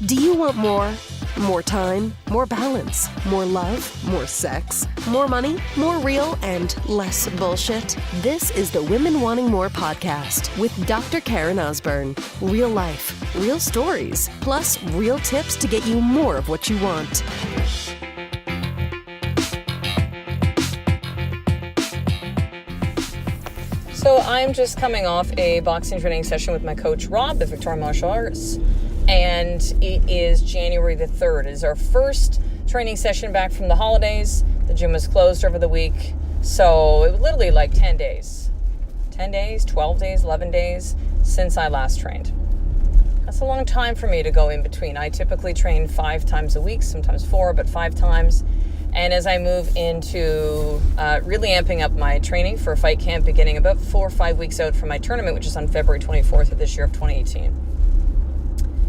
Do you want more? More time, more balance, more love, more sex, more money, more real, and less bullshit? This is the Women Wanting More podcast with Dr. Karen Osborne. Real life, real stories, plus real tips to get you more of what you want. So I'm just coming off a boxing training session with my coach, Rob, at Victoria Martial Arts. And it is January the 3rd. It is our first training session back from the holidays. The gym was closed over the week. So it was literally like 10 days. 10 days, 12 days, 11 days since I last trained. That's a long time for me to go in between. I typically train 5 times a week, sometimes 4, but 5 times. And as I move into really amping up my training for a fight camp beginning about 4 or 5 weeks out from my tournament, which is on February 24th of this year of 2018.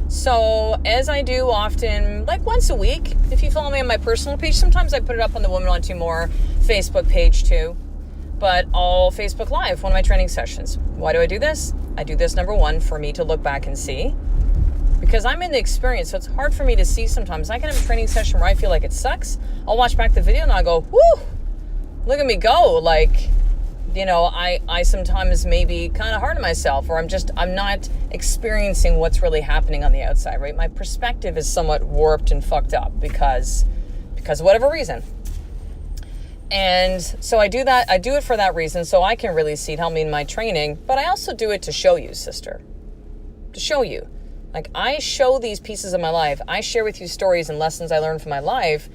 So as I do often, like once a week, if you follow me on my personal page, sometimes I put it up on the Women Wanting More Facebook page too, but I'll Facebook Live one of my training sessions. Why do I do this? I do this, number one, for me to look back and see, because I'm in the experience, so it's hard for me to see sometimes. I can have a training session where I feel like it sucks. I'll watch back the video and I'll go, whoo, look at me go. Like, you know, I sometimes maybe kind of hard on myself, or I'm not experiencing what's really happening on the outside, right? My perspective is somewhat warped and fucked up because of whatever reason. And so I do that. I do it for that reason, so I can really see it help me in my training, but I also do it to show you, sister. To show you. Like, I show these pieces of my life. I share with you stories and lessons I learned from my life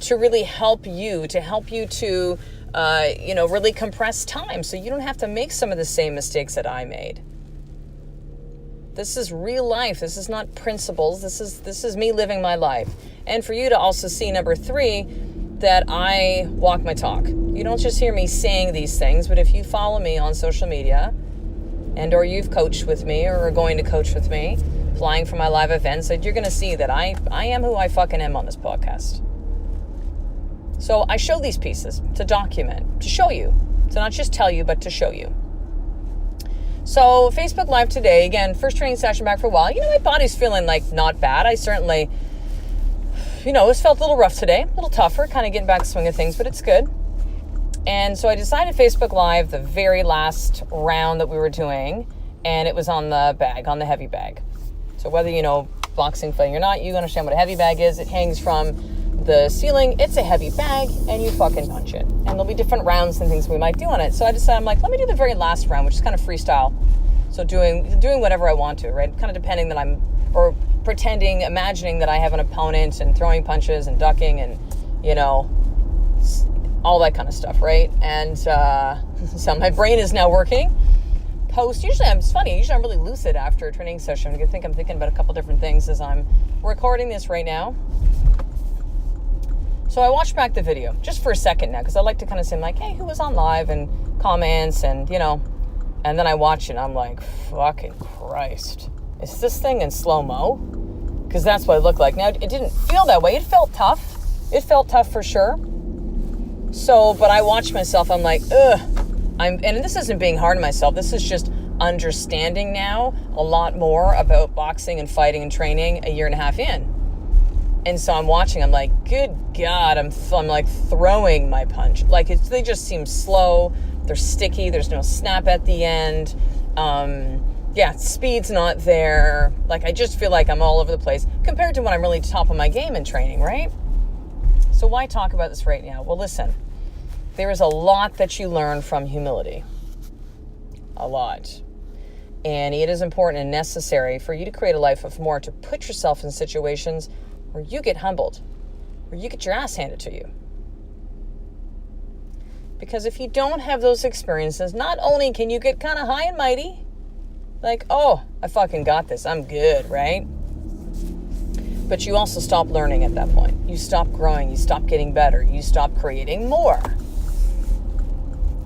to really help you, to really compress time so you don't have to make some of the same mistakes that I made. This is real life. This is not principles. This is me living my life. And for you to also see, number 3, that I walk my talk. You don't just hear me saying these things, but if you follow me on social media and or you've coached with me or are going to coach with me, applying for my live events, you're going to see that I am who I fucking am on this podcast. So I show these pieces to document, to show you, to not just tell you, but to show you. So Facebook Live today, again, first training session back for a while. You know, my body's feeling like not bad. I certainly, it's felt a little rough today, a little tougher, kind of getting back to the swing of things, but it's good. And so I decided Facebook Live the very last round that we were doing, and it was on the bag, on the heavy bag. So whether you know boxing fighting or not, you understand what a heavy bag is. It hangs from the ceiling. It's a heavy bag, and you fucking punch it. And there'll be different rounds and things we might do on it. So I decided, I'm like, let me do the very last round, which is kind of freestyle. So doing whatever I want to, right? Kind of depending that imagining that I have an opponent and throwing punches and ducking and, all that kind of stuff, right? And so my brain is now working. Usually I'm really lucid after a training session. I'm thinking about a couple different things as I'm recording this right now. So I watched back the video just for a second now, because I like to kind of say, like, hey, who was on live and comments and, and then I watch it and I'm like, fucking Christ. Is this thing in slow-mo? Because that's what it looked like. Now, it didn't feel that way. It felt tough. It felt tough for sure. So, but I watched myself. I'm like, ugh. And this isn't being hard on myself. This is just understanding now a lot more about boxing and fighting and training a year and a half in. And so I'm watching, I'm like, good God, I'm like throwing my punch. Like, they just seem slow, they're sticky, there's no snap at the end. Speed's not there. Like, I just feel like I'm all over the place compared to when I'm really top of my game in training, right? So why talk about this right now? Well, listen, there is a lot that you learn from humility. A lot. And it is important and necessary for you to create a life of more, to put yourself in situations where you get humbled, where you get your ass handed to you. Because if you don't have those experiences, not only can you get kind of high and mighty, like, oh, I fucking got this, I'm good, right? But you also stop learning at that point. You stop growing, you stop getting better, you stop creating more.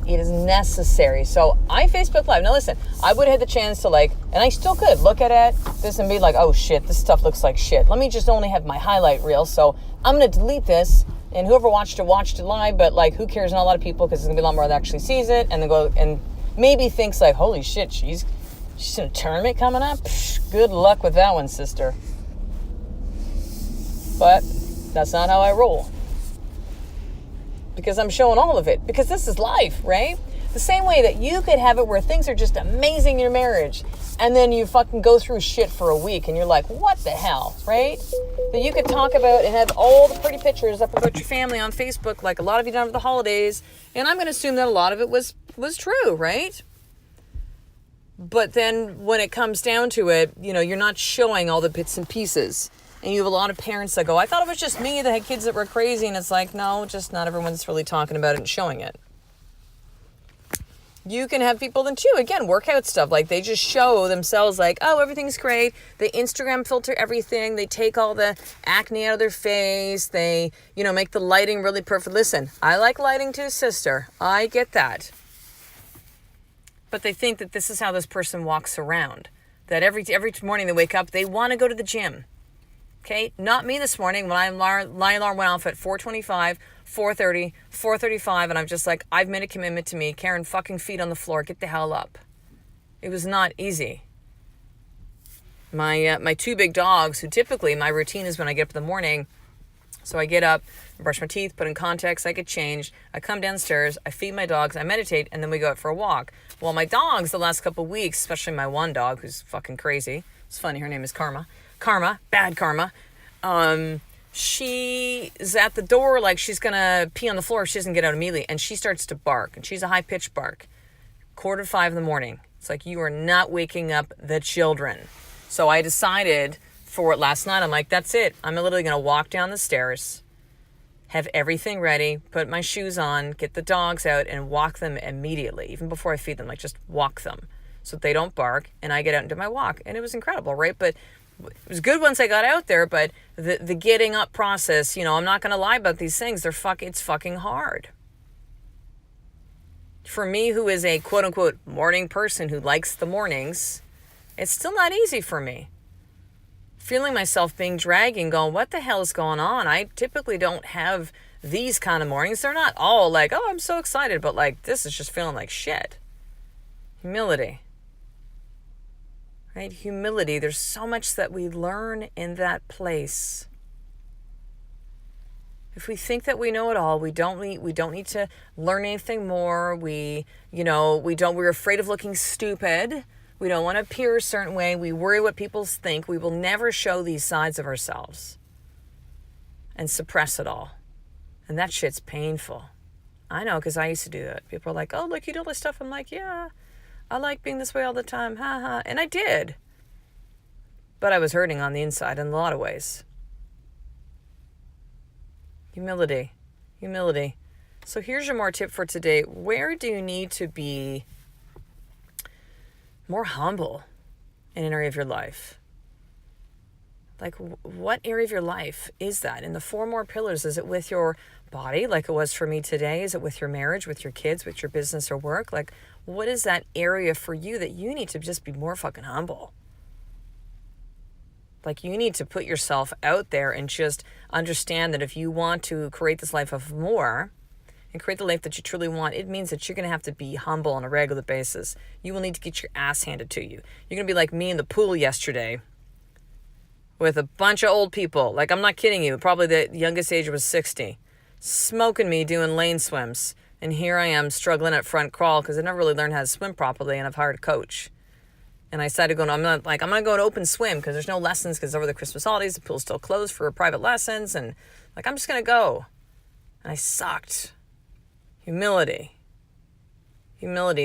It is necessary. So I Facebook Live. Now listen, I would have had the chance to and I still could look at this and be like, oh shit, this stuff looks like shit. Let me just only have my highlight reel. So I'm going to delete this, and whoever watched it live, but who cares? Not a lot of people, because there's going to be a lot more that actually sees it and then go and maybe thinks like, holy shit, she's in a tournament coming up. Psh, good luck with that one, sister. But that's not how I roll. Because I'm showing all of it. Because this is life, right? The same way that you could have it where things are just amazing in your marriage, and then you fucking go through shit for a week and you're like, what the hell, right? That you could talk about and have all the pretty pictures up about your family on Facebook, like a lot of you done over the holidays, and I'm going to assume that a lot of it was true, right? But then when it comes down to it, you're not showing all the bits and pieces. And you have a lot of parents that go, I thought it was just me that had kids that were crazy. And it's like, no, just not everyone's really talking about it and showing it. You can have people then too, again, workout stuff. Like they just show themselves like, oh, everything's great. They Instagram filter everything. They take all the acne out of their face. They, make the lighting really perfect. Listen, I like lighting too, sister. I get that. But they think that this is how this person walks around. That every morning they wake up, they want to go to the gym. Okay? Not me this morning when my alarm went off at 4:25, 4:30, 4:35, and I'm just like, I've made a commitment to me. Karen, fucking feet on the floor. Get the hell up. It was not easy. My two big dogs, who typically my routine is when I get up in the morning, so I get up, brush my teeth, put in contacts, I get changed, I come downstairs, I feed my dogs, I meditate, and then we go out for a walk. Well, my dogs the last couple of weeks, especially my one dog who's fucking crazy. It's funny, her name is Karma. Bad Karma. She's at the door like she's gonna pee on the floor if she doesn't get out immediately, and she starts to bark, and she's a high-pitched bark. 4:45 in the morning. It's like, you are not waking up the children. So I decided for it last night, I'm like, that's it. I'm literally gonna walk down the stairs, have everything ready, put my shoes on, get the dogs out, and walk them immediately, even before I feed them, like just walk them so that they don't bark, and I get out and do my walk. And it was incredible, right? But it was good once I got out there, but the getting up process, I'm not going to lie about these things. It's fucking hard. For me, who is a quote unquote morning person who likes the mornings, it's still not easy for me. Feeling myself being dragging, going, what the hell is going on? I typically don't have these kind of mornings. They're not all like, oh, I'm so excited, but like, this is just feeling like shit. Humility. Right? Humility. There's so much that we learn in that place. If we think that we know it all, we don't need to learn anything more. We're afraid of looking stupid. We don't want to appear a certain way. We worry what people think. We will never show these sides of ourselves and suppress it all. And that shit's painful. I know, because I used to do that. People are like, oh, look, you do all this stuff. I'm like, yeah, I like being this way all the time. Ha ha. And I did. But I was hurting on the inside in a lot of ways. Humility. So here's your more tip for today. Where do you need to be more humble in an area of your life? Like, what area of your life is that? In the 4 more pillars, is it with your body, like it was for me today? Is it with your marriage, with your kids, with your business or work? Like, what is that area for you that you need to just be more fucking humble? Like, you need to put yourself out there and just understand that if you want to create this life of more and create the life that you truly want, it means that you're going to have to be humble on a regular basis. You will need to get your ass handed to you. You're going to be like me in the pool yesterday with a bunch of old people. Like, I'm not kidding you. Probably the youngest age was 60. Smoking me doing lane swims. And here I am struggling at front crawl because I never really learned how to swim properly, and I've hired a coach. And I decided to go, I'm going to go to open swim because there's no lessons because over the Christmas holidays, the pool's still closed for private lessons. And I'm just going to go. And I sucked. Humility.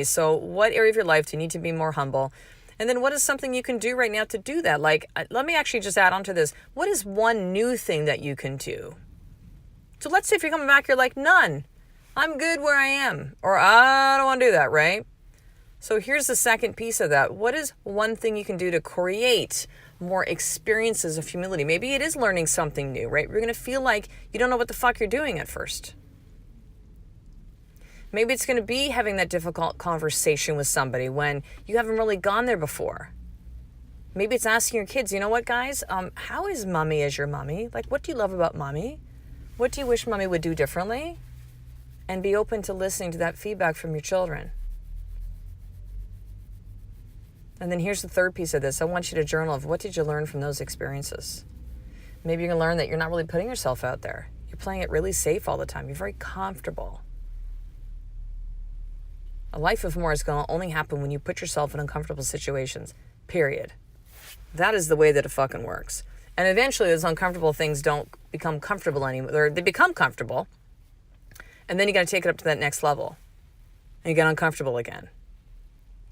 So what area of your life do you need to be more humble? And then what is something you can do right now to do that? Like, let me actually just add on to this. What is one new thing that you can do? So let's say if you're coming back, you're like, none. I'm good where I am. Or I don't want to do that, right? So here's the second piece of that. What is one thing you can do to create more experiences of humility? Maybe it is learning something new, right? You're going to feel like you don't know what the fuck you're doing at first. Maybe it's going to be having that difficult conversation with somebody when you haven't really gone there before. Maybe it's asking your kids, you know what, guys? How is mommy as your mommy? Like, what do you love about mommy? What do you wish mommy would do differently? And be open to listening to that feedback from your children. And then here's the third piece of this. I want you to journal of what did you learn from those experiences? Maybe you're going to learn that you're not really putting yourself out there. You're playing it really safe all the time. You're very comfortable. A life of more is going to only happen when you put yourself in uncomfortable situations, period. That is the way that it fucking works. And eventually those uncomfortable things don't become comfortable anymore. Or they become comfortable. And then you got to take it up to that next level. And you get uncomfortable again.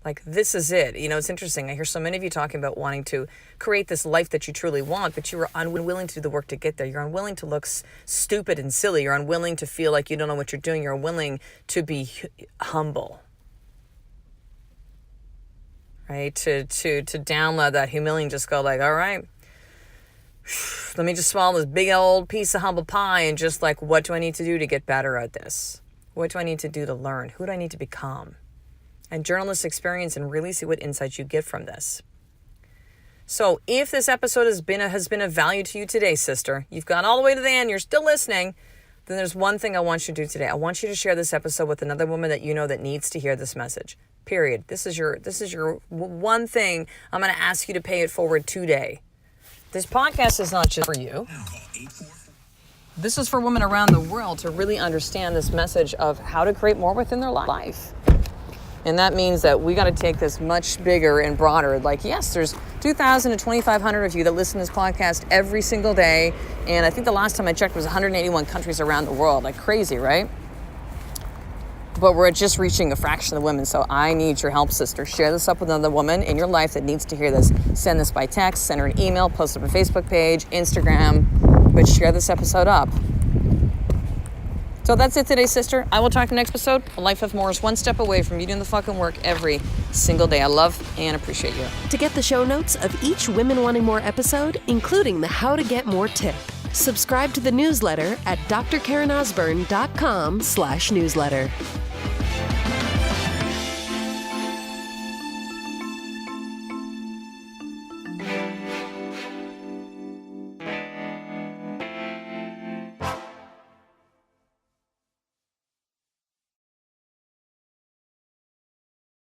Like, this is it. You know, it's interesting. I hear so many of you talking about wanting to create this life that you truly want, but you are unwilling to do the work to get there. You're unwilling to look stupid and silly. You're unwilling to feel like you don't know what you're doing. You're unwilling to be humble. Right? To download that humility and just go like, all right, let me just swallow this big old piece of humble pie and just like, what do I need to do to get better at this? What do I need to do to learn? Who do I need to become? And journal this experience and really see what insights you get from this. So if this episode has been of value to you today, sister, you've gone all the way to the end, you're still listening, then there's one thing I want you to do today. I want you to share this episode with another woman that you know that needs to hear this message. Period. This is your one thing I'm going to ask you to pay it forward today. This podcast is not just for you. This is for women around the world to really understand this message of how to create more within their life. And that means that we got to take this much bigger and broader. Like, yes, there's 2,000 to 2,500 of you that listen to this podcast every single day. And I think the last time I checked was 181 countries around the world. Like, crazy, right? But we're just reaching a fraction of the women. So I need your help, sister. Share this up with another woman in your life that needs to hear this. Send this by text, send her an email, post it on a Facebook page, Instagram, but share this episode up. So that's it today, sister. I will talk to you next episode. A life of more is one step away from you doing the fucking work every single day. I love and appreciate you. To get the show notes of each Women Wanting More episode, including the How to Get More tip, subscribe to the newsletter at drkarenosburn.com/newsletter.